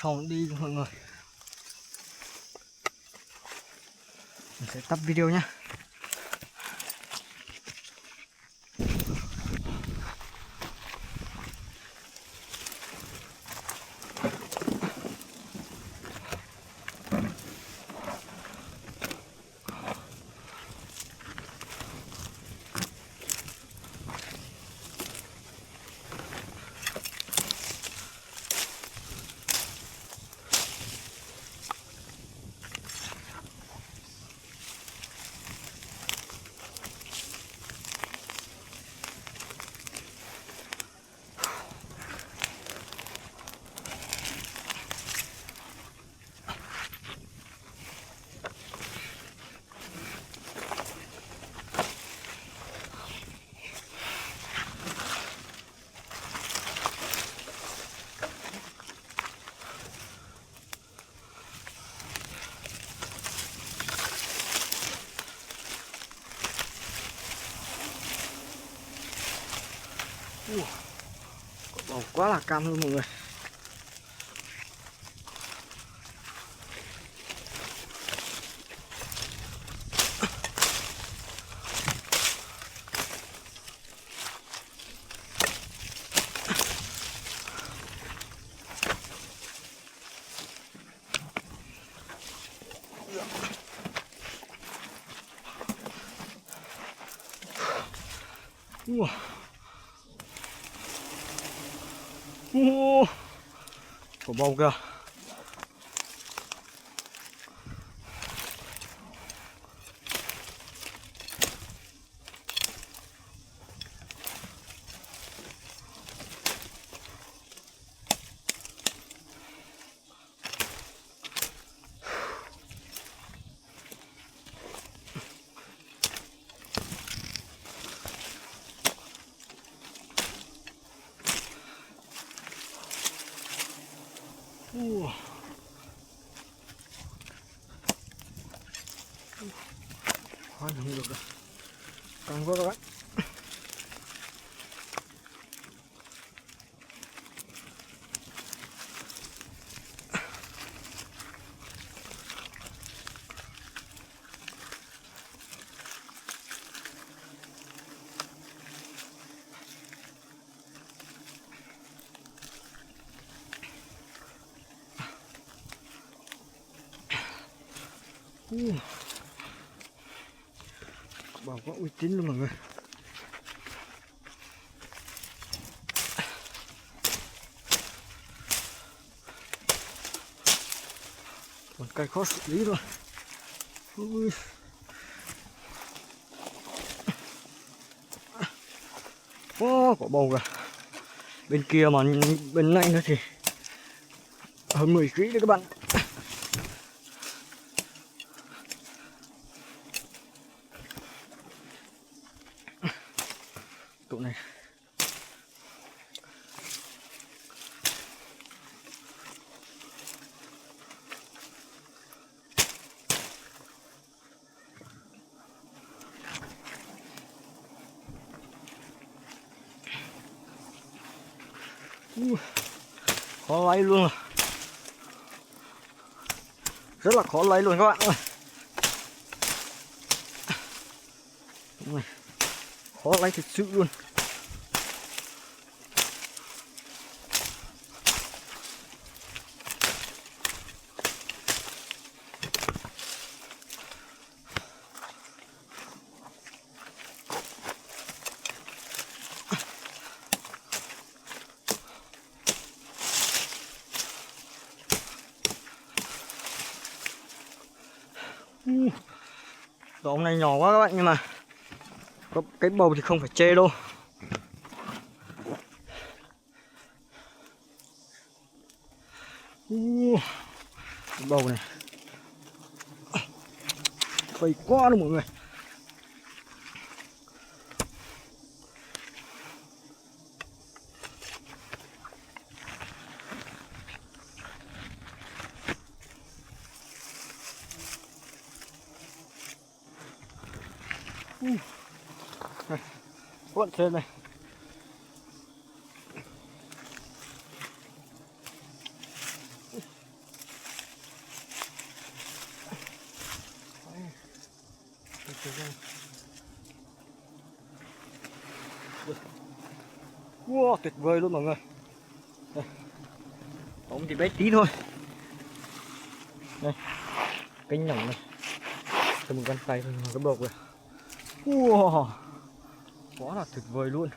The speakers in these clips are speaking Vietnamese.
xong đi mọi người. Mình sẽ tắt video nhé. Quả bầu quá là cam luôn mọi người. Quả bầu kìa. Quá không được rồi. Căng quá các bạn. Bầu có uy tín luôn mọi người. Còn cây khó xử lý rồi. Quả bầu kìa. Bên kia mà bên này nữa thì hơn 10 kg đấy các bạn. Tụ này. Khó lấy luôn rồi. Rất là khó lấy luôn các bạn ơi. Đúng rồi. Khó lấy thật sự luôn. Đống này nhỏ quá các bạn, nhưng mà có cái bầu thì không phải chê đâu. Cái bầu này phây quá luôn mọi người. Đây, cuộn trên này. Wow, tuyệt vời luôn mọi người. Đây. Ống thì bé tí thôi. Đây, cánh nhỏng này. Cầm một găng tay thôi mà cái bọc rồi. Wow, quá là tuyệt vời luôn.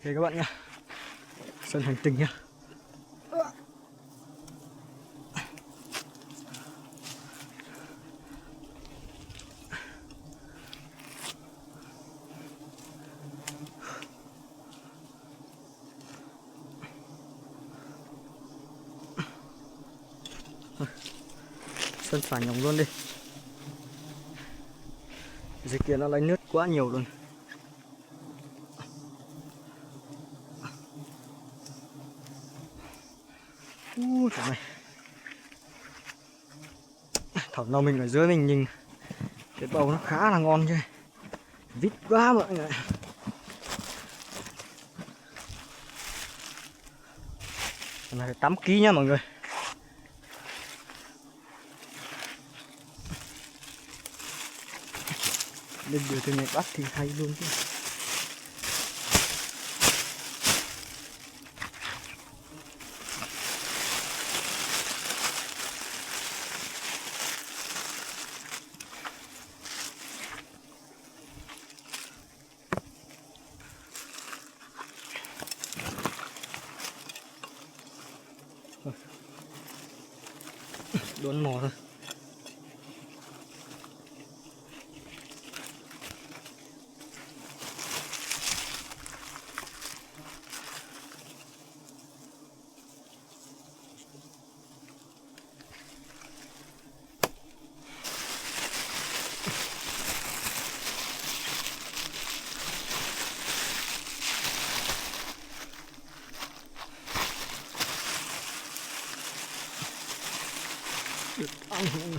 Ok các bạn nha, sân hành tinh nha. Sân xả nhỏng luôn đi. Dưới kia nó lấy nước quá nhiều luôn. Trời này. Thảo nào mình ở dưới mình nhìn cái bầu nó khá là ngon chứ. Vít quá mọi người. Cái này 8 kg nha mọi người. Lên đường từ này bắt thì hay luôn chứ. Đốn mò thôi. Được ăn mọi người.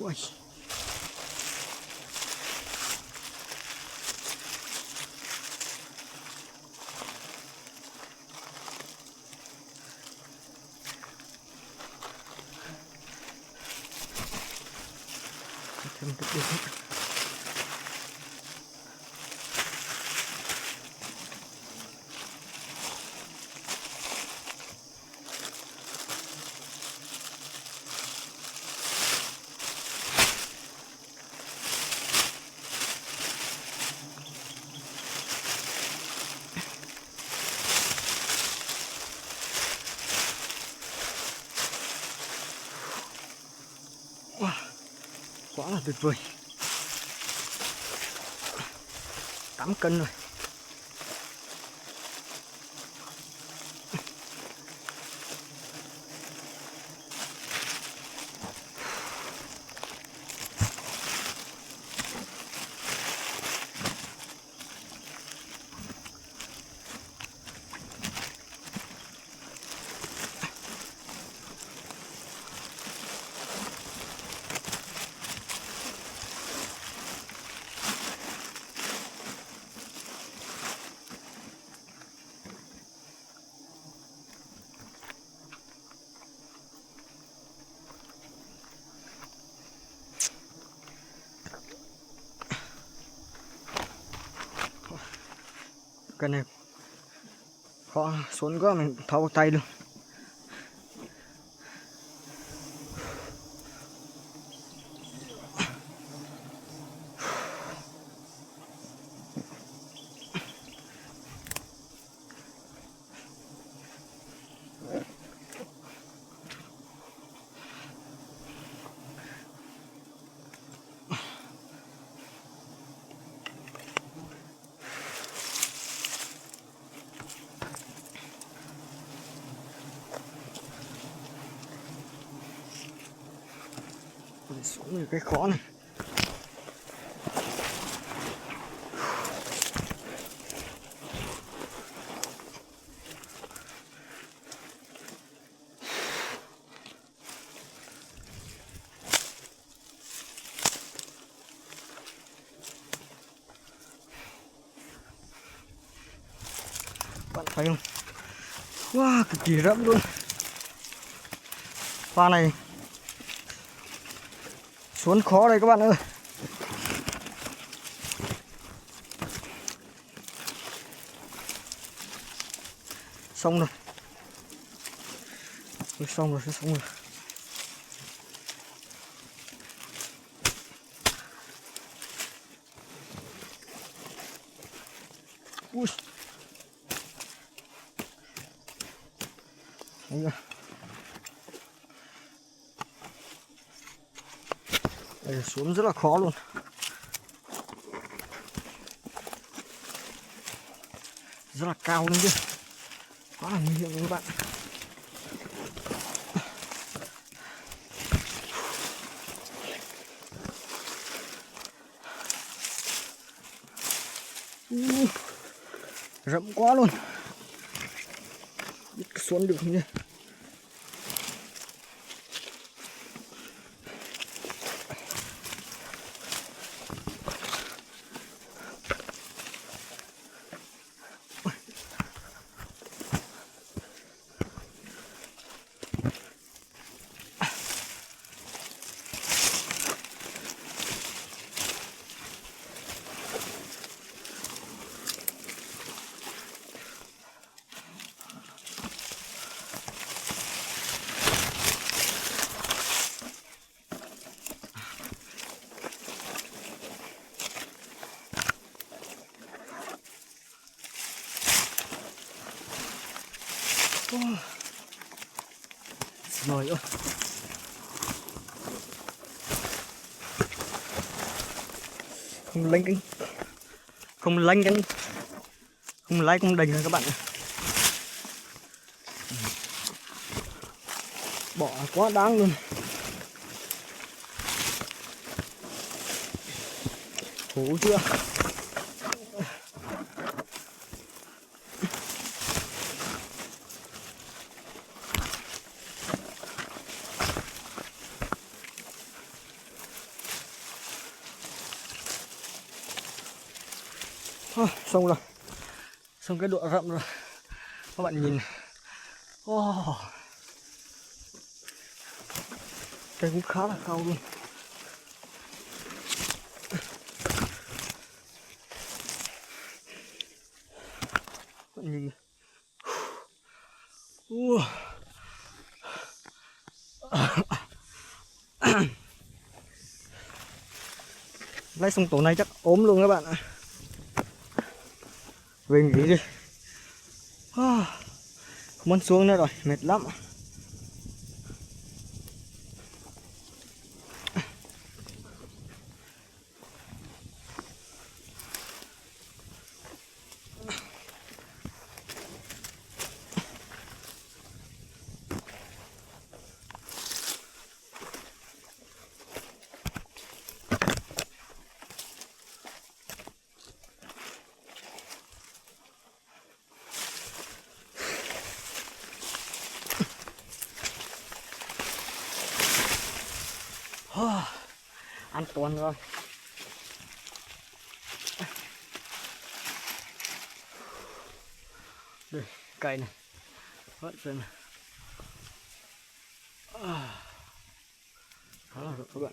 Ui. Thêm một chút nữa. Wow, quá là tuyệt vời. 8 cân rồi. Cái này khó xuống quá mình tháo tay luôn. Xuống cái khó này. Bạn thấy không? Wow, cực kỳ rậm luôn. Pha này xuống khó đây các bạn ơi. Xong rồi. Xong rồi. Ui. Đây, xuống rất là khó luôn. Rất là cao lên chứ. Quá là nguy hiểm các bạn. Rậm quá luôn. Biết xuống được không nhỉ? Rồi ơi. Không lênh cánh. Không lênh cánh. Không lái không đành rồi các bạn. Bỏ quá đáng luôn. Khổ chưa? Xong rồi. Xong cái độ rậm rồi. Các bạn nhìn. Cây cũng khá là cao luôn. Các bạn nhìn. Lấy xong tổ này chắc ốm luôn các bạn ạ. Về nghỉ đi. Không muốn xuống nữa rồi, mệt lắm. An toàn rồi. Đây, cây này. Vẫn xem này. Khá là rộng các bạn.